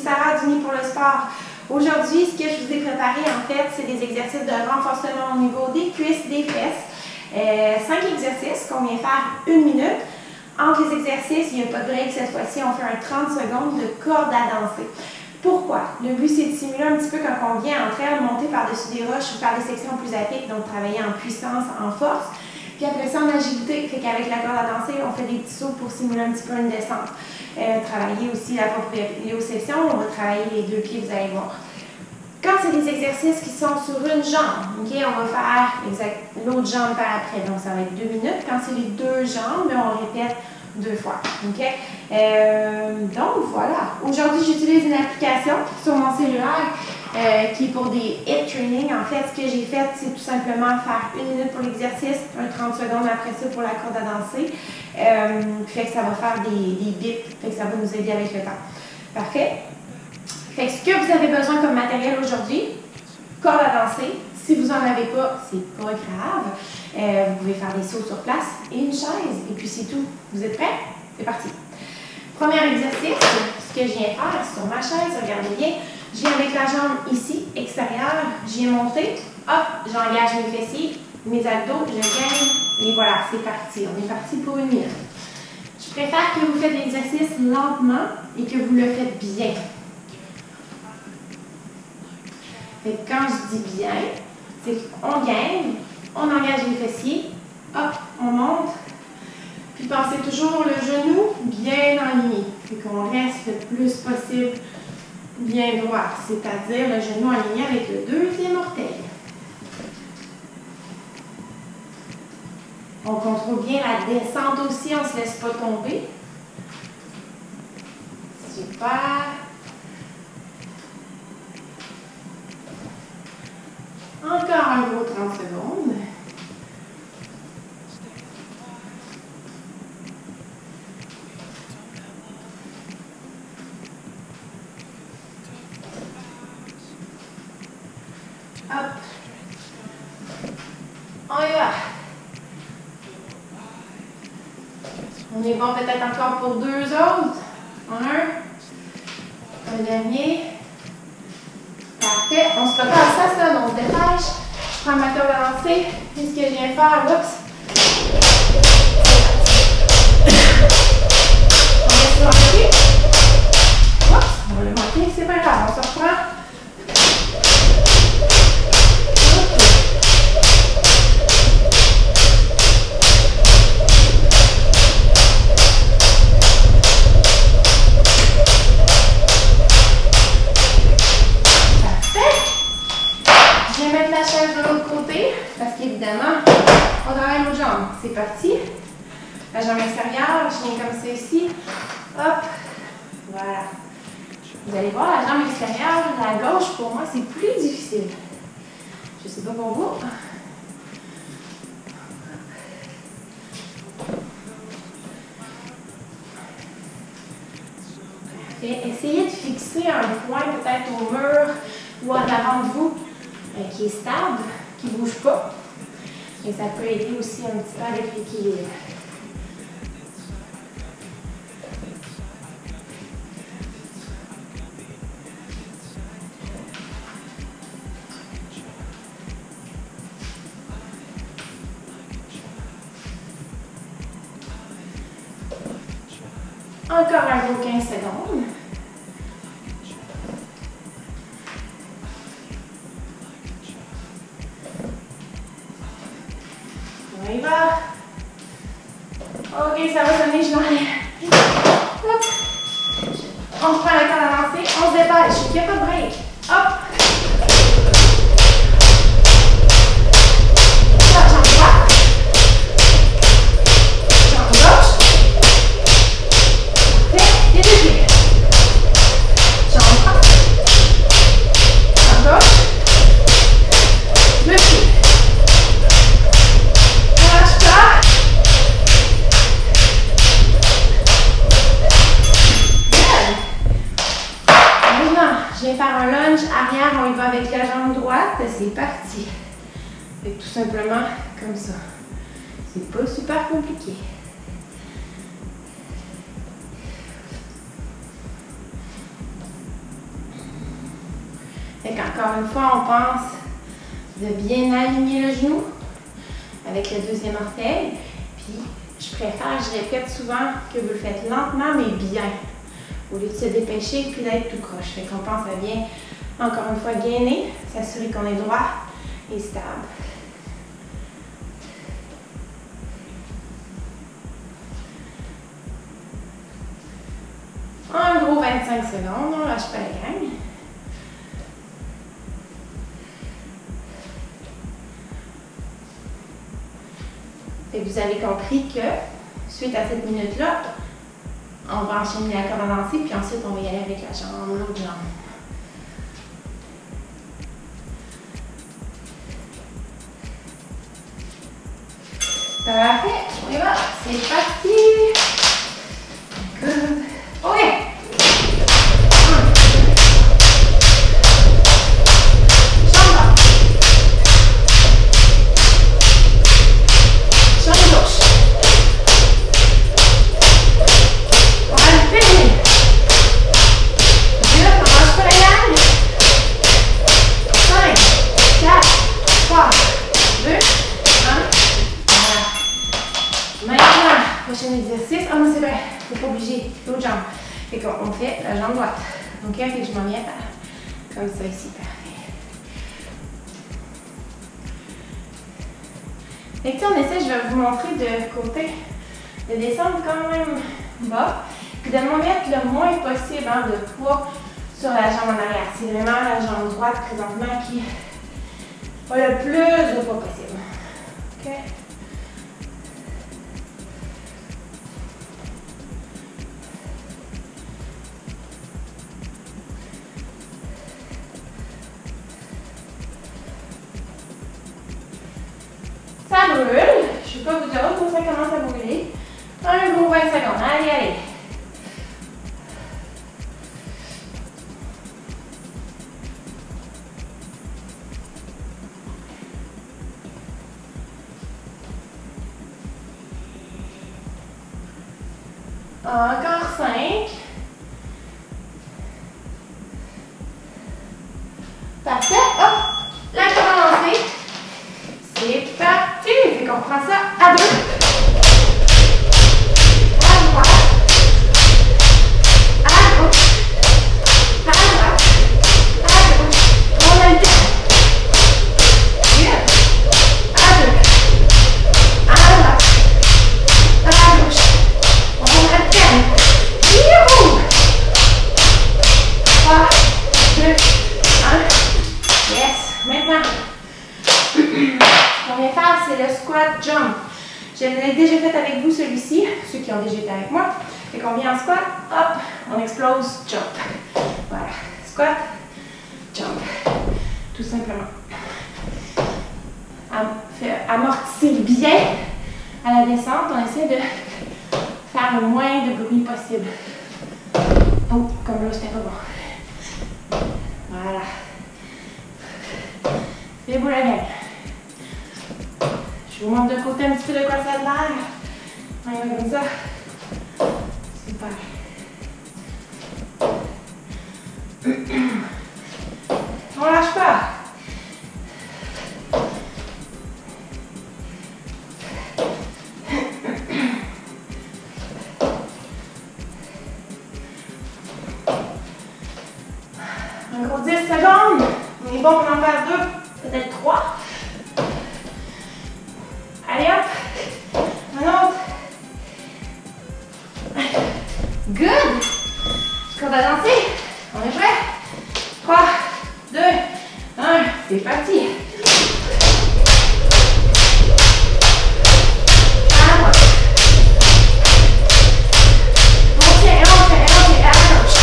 Sarah du Nid pour le sport. Aujourd'hui, ce que je vous ai préparé, en fait, c'est des exercices de renforcement au niveau des cuisses, des fesses. 5 exercices qu'on vient faire 1 minute. Entre les exercices, il n'y a pas de break cette fois-ci, on fait un 30 secondes de corde à danser. Pourquoi? Le but, c'est de simuler un petit peu quand on vient entre elles, monter par-dessus des roches ou faire des sections plus à pic, donc travailler en puissance, en force. Puis après ça, en agilité, fait qu'avec la corde à danser, on fait des petits sauts pour simuler un petit peu une descente. Travailler aussi la proprioception, on va travailler les 2 pieds, vous allez voir. Quand c'est des exercices qui sont sur une jambe, okay, on va faire l'autre jambe par après, donc ça va être 2 minutes. Quand c'est les 2 jambes, on répète 2 fois. Okay? Donc voilà, aujourd'hui j'utilise une application sur mon cellulaire qui est pour des hip training. En fait, ce que j'ai fait, c'est tout simplement faire 1 minute pour l'exercice, un 30 secondes après ça pour la corde à danser. Fait que ça va faire des bips, fait que ça va nous aider avec le temps. Parfait. Fait que ce que vous avez besoin comme matériel aujourd'hui, corde à danser. Si vous n'en avez pas, c'est pas grave. Vous pouvez faire des sauts sur place et une chaise. Et puis c'est tout. Vous êtes prêts? C'est parti. Premier exercice, ce que je viens faire sur ma chaise, regardez bien. Je viens avec la jambe ici, extérieure. Je viens monter. Hop, j'engage mes fessiers, mes abdos, je gagne. Et voilà, c'est parti. On est parti pour 1 minute. Je préfère que vous faites l'exercice lentement et que vous le faites bien. Fait que quand je dis bien, c'est qu'on gagne, on engage les fessiers, hop, on monte, puis pensez toujours le genou bien aligné. Fait qu'on reste le plus possible bien droit, c'est-à-dire le genou aligné avec le 2e orteil. On contrôle bien la descente aussi, on ne se laisse pas tomber. Super. Encore un gros 30 secondes. Hop. On y va. On est bon peut-être encore pour 2 autres. Un dernier. Parfait. On se prépare à ça, donc on se dépêche. Je prends ma corde à danser. Et ce que je viens faire, oups. On laisse lancer. Oups, on va le manquer, c'est pas grave, on se reprend. Évidemment, on travaille nos jambes. C'est parti. La jambe extérieure, je viens comme ça ici. Hop. Voilà. Vous allez voir, la jambe extérieure, la gauche, pour moi, c'est plus difficile. Je ne sais pas pour vous. Parfait. Essayez de fixer un point peut-être au mur ou en avant de vous qui est stable, qui ne bouge pas. Et ça peut aider aussi un petit peu avec l'équilibre. Encore un gros 15 secondes. On y va. Ok, ça va sonner, je l'enlève. Hop. On reprend la corde à danser, on se dépêche, il n'y a pas de break. Hop. Jambe droite. Jambe gauche. Parfait. Et 2 pieds. Jambe droite. Jambe gauche. 2 pieds. Je vais faire un lunge arrière, on y va avec la jambe droite, c'est parti. Fait tout simplement comme ça. C'est pas super compliqué. Fait qu'encore une fois, on pense de bien aligner le genou avec le deuxième orteil. Puis, je préfère, je répète souvent que vous le faites lentement mais bien, au lieu de se dépêcher puis d'être tout croche. Fait qu'on pense à bien, encore une fois, gainer, s'assurer qu'on est droit et stable. Un gros 25 secondes, on lâche pas la gang. Et vous avez compris que, suite à cette minute-là, on va enchaîner la corde à danser, puis ensuite on va y aller avec la jambe, l'autre jambe. Parfait, on y va, c'est parti! Good. OK! Prochain exercice. Ah non, c'est vrai, il ne faut pas obliger l'autre jambe. Fait qu'on fait la jambe droite. OK? Fait que je m'en viens comme ça ici. Parfait. Fait que on essaie, je vais vous montrer de côté, de descendre quand même bas. Puis de me mettre le moins possible de poids sur la jambe en arrière. C'est vraiment la jambe droite présentement qui a le plus de poids possible. OK? Ça brûle. Je ne vais pas vous dire où ça commence à brûler. Un gros 20 secondes. Allez, allez. Encore 5. Parfait. Hop. La commencer. C'est parti. Fait qu'on prend ça à deux. À droite. À gauche. À droite. À gauche. On alterne. Bien. À deux. À droite. À gauche. On alterne. Youhou! 3, 2, 1. Yes. Maintenant, ce qu'on vient faire, c'est le squat jump. Je l'ai déjà fait avec vous, celui-ci, ceux qui ont déjà été avec moi. Fait qu'on vient en squat, hop, on explose, jump. Voilà. Squat, jump. Tout simplement. Amortissez bien à la descente. On essaie de faire le moins de bruit possible. Oh, comme là, c'était pas bon. Voilà. C'est beau la gang. Je vous montre de côté un petit peu de quoi ça a l'air. On y va comme ça. Super. On lâche pas. Un gros 10 secondes. On est bon pour en faire 2, peut-être 3. Allez hop. Un autre. Good. Corde à danser. On est prêt? 3, 2, 1. C'est parti. À droite. On tient, à gauche.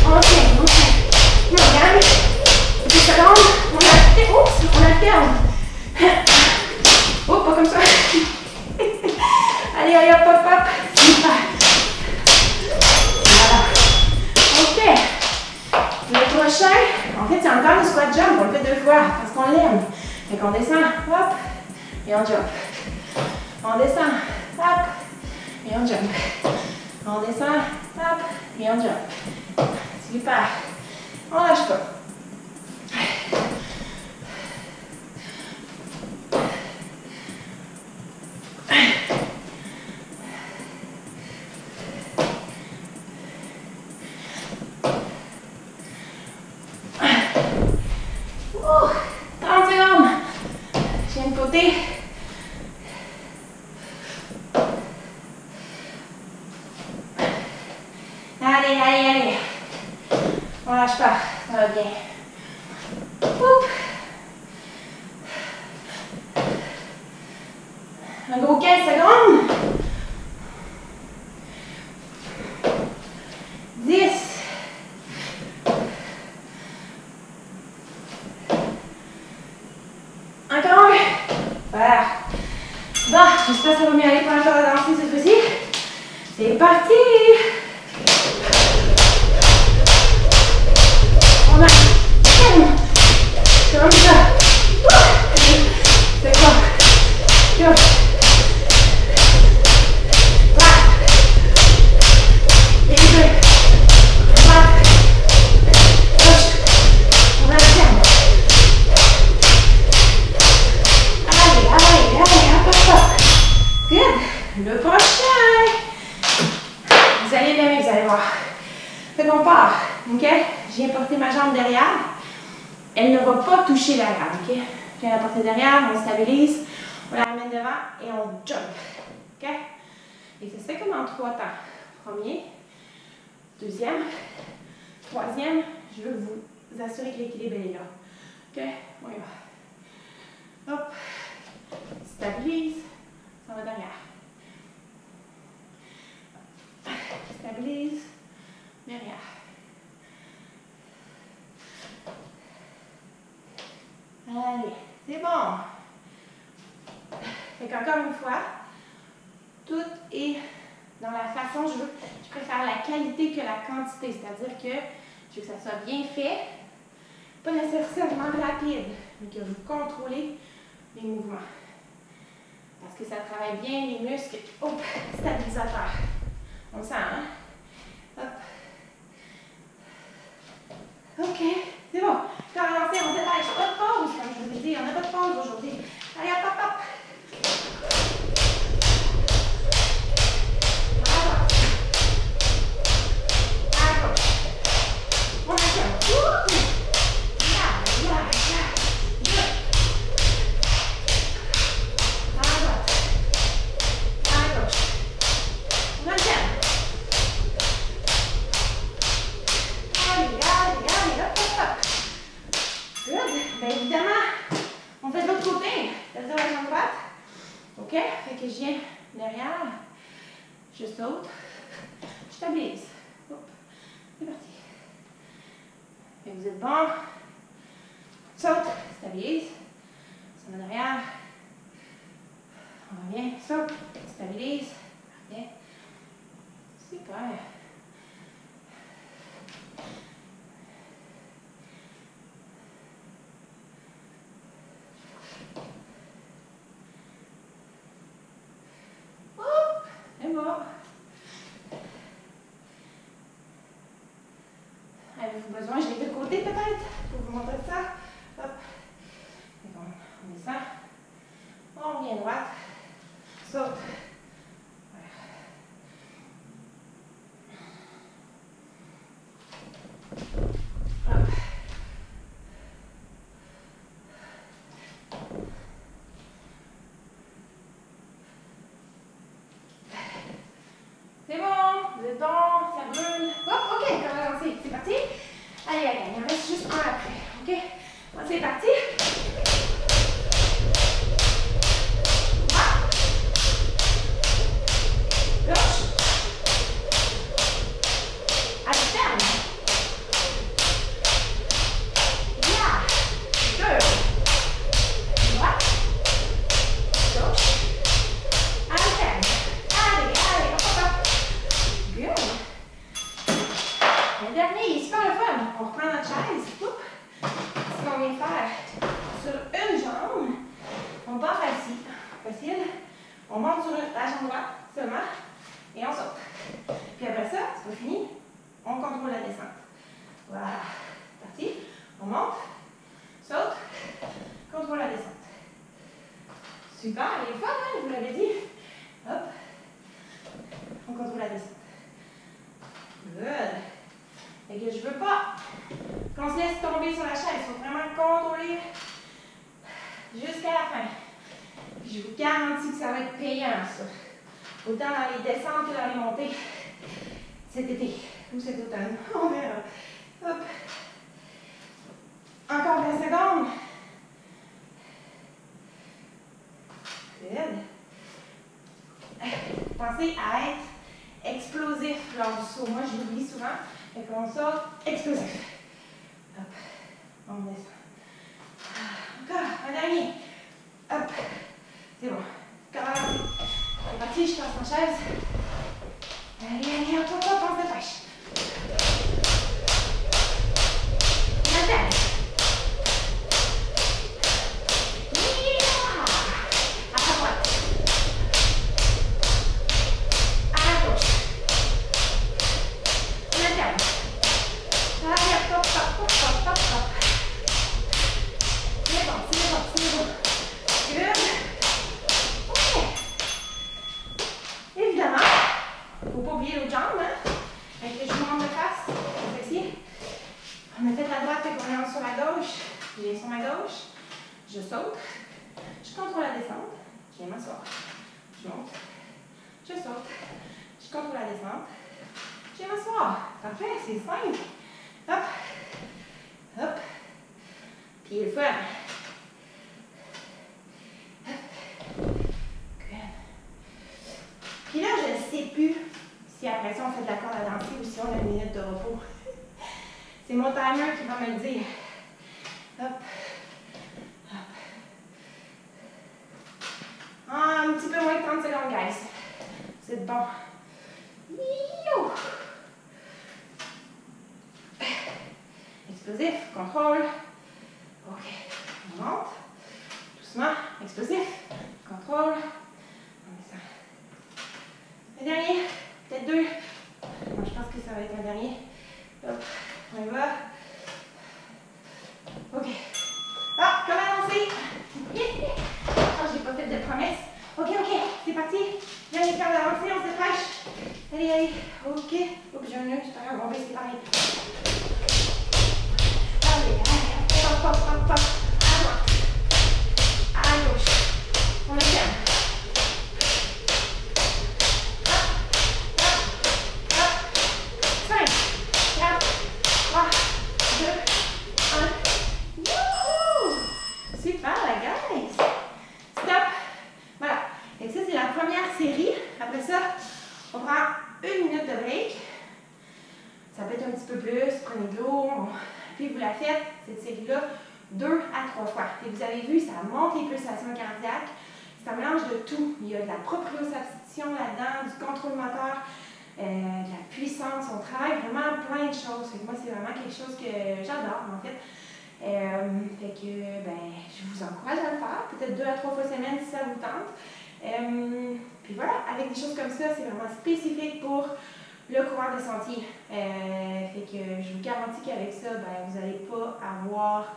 On tient. On gagne. 10 secondes. On alterne. Oh, pas comme ça. Allez, allez, hop, hop, hop. Super. Voilà. OK. Le prochain, en fait, c'est encore le squat jump. On le fait 2 fois parce qu'on l'aime. Fait qu'on descend, hop, et on jump. On descend, hop, et on jump. On descend, hop, et on jump. Super. On lâche pas. On lâche pas, ça va bien. Oup. Un gros 15 secondes. 10. Encore un. Voilà. Bon, j'espère que ça va mieux aller pour la corde à danser cette fois-ci. C'est parti! On a 10. Comme ça. C'est quoi? Go. Le prochain! Vous allez l'aimer, vous allez voir. Fait qu'on part, ok? Je viens porter ma jambe derrière. Elle ne va pas toucher l'arrière, ok? Je viens la porter derrière, on stabilise, on la ramène devant et on jump, ok? Et ça se fait comme en 3 temps. Premier, deuxième, troisième. Je veux vous assurer que l'équilibre est là, ok? On y va. Hop, stabilise, on va derrière. Stabilise, derrière. Allez, c'est bon. Fait qu'encore une fois, tout est dans la façon, je préfère la qualité que la quantité, c'est-à-dire que je veux que ça soit bien fait, pas nécessairement rapide, mais que vous contrôlez les mouvements. Parce que ça travaille bien les muscles, hop, stabilisateurs. On le sent, hein? Hop. Ok, c'est bon. Quand on lance, on dépêche. Pas de pause, comme je vous ai dit. On n'a pas de pause aujourd'hui. Allez, hop, hop, hop. À gauche. On accélère. Bien évidemment, on fait de l'autre côté, c'est-à-dire la jambe droite. OK? Fait que je viens derrière, je saute, je stabilise. Hop, c'est parti. Fait que vous êtes bon. Saute, stabilise. Ça va derrière. On revient, saute, stabilise. Parfait. Super. C'est bon. Avez-vous besoin, je l'ai de côté peut-être, pour vous montrer ça. Hop. On descend. On vient droite. Saute. Voilà. Hop. C'est bon, vous êtes bon, ça brûle. Hop, ok, on va lancer. C'est parti. Allez, allez, il en reste juste un après. Ok, c'est parti. Gauche. Alterne. Yeah. Deux. Droite. Gauche. Alterne. Allez, allez, hop, hop, hop. Good. Le dernier, il est super le fun. On reprend notre chaise. Oups. Ce qu'on vient faire sur une jambe, on part assis. Facile. On monte sur la jambe droite seulement et on saute. Puis après ça, c'est pas fini. On contrôle la descente. Voilà. Parti. On monte, saute, contrôle la descente. Super. Il est fun, hein? Je vous l'avais dit. Hop. On contrôle la descente. Good. Fait que je veux pas qu'on se laisse tomber sur la chaise. Il faut vraiment contrôler jusqu'à la fin. Puis je vous garantis que ça va être payant, ça. Autant dans les descentes que dans les montées cet été ou cet automne. On verra. Hop. Encore 20 secondes. Good. Pensez à être explosif lors du saut. Moi, je l'oublie souvent. Fait qu'on saute explosif. Hop. On descend. Encore. Un dernier. Hop. C'est bon. C'est parti, je passe ma chaise. Allez, hop, hop, hop, on se dépêche. Maintenant. À ta droite. À la gauche. Maintenant. Allez, hop, hop, hop, hop, hop, hop. C'est bon, c'est bon, c'est bon. Good. OK. Évidemment, il ne faut pas oublier l'autre jambe, hein? Avec les genoux de face, comme ceci. On a fait la droite, fait qu'on est sur la gauche. Je viens sur ma gauche. Je saute. Je contrôle la descente. Je viens m'asseoir. Je monte. Je saute. Je contrôle la descente. Je viens m'asseoir. Parfait, c'est simple. Hop. Hop. Puis le fun. Puis là, je ne sais plus si après ça on fait de la corde à danser ou si on a une minute de repos. C'est mon timer qui va me le dire. Hop. Hop. Ah, un petit peu moins de 30 secondes, guys. C'est bon. Yo! Explosif, contrôle. OK. On monte. Doucement. Explosif. Contrôle. On descend. Un dernier. Peut-être deux. Moi, je pense que ça va être un dernier. Hop. On y va. OK. Ah, comment avancer? Oh, j'ai pas fait de promesse. OK, OK. C'est parti. Dernier quart d'avancer, on se dépêche. Allez, allez. OK. Oups, j'ai un nœud. C'est pas grave, on va essayer pareil. Allez, allez. Hop, hop, hop, hop. À droite. À gauche. On le ferme. Hop, hop, hop. 5, 4, 3, 2, 1. Wouhou! Super, la guys! Stop! Voilà. Et ça, c'est la première série. Après ça, on prend une minute de break. Ça peut être un petit peu plus, prenez de l'eau. Puis vous la faites, cette série-là, 2 à 3 fois. Et vous avez vu, ça monte les pulsations cardiaques. C'est un mélange de tout. Il y a de la proprioception là-dedans, du contrôle moteur, de la puissance. On travaille vraiment plein de choses. Fait que moi, c'est vraiment quelque chose que j'adore, en fait. Fait que, ben, je vous encourage à le faire. Peut-être 2 à 3 fois semaine si ça vous tente. Puis voilà, avec des choses comme ça, c'est vraiment spécifique pour le coureur de sentier. Fait que je vous garantis qu'avec ça, ben, vous n'allez pas avoir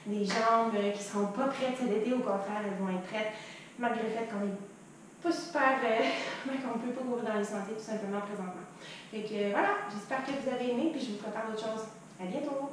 des jambes qui ne seront pas prêtes cet été. Au contraire, elles vont être prêtes, malgré le fait qu'on n'est pas super, qu'on ne peut pas courir dans les sentiers tout simplement présentement. Fait que voilà, j'espère que vous avez aimé, puis je vous prépare d'autres choses. À bientôt!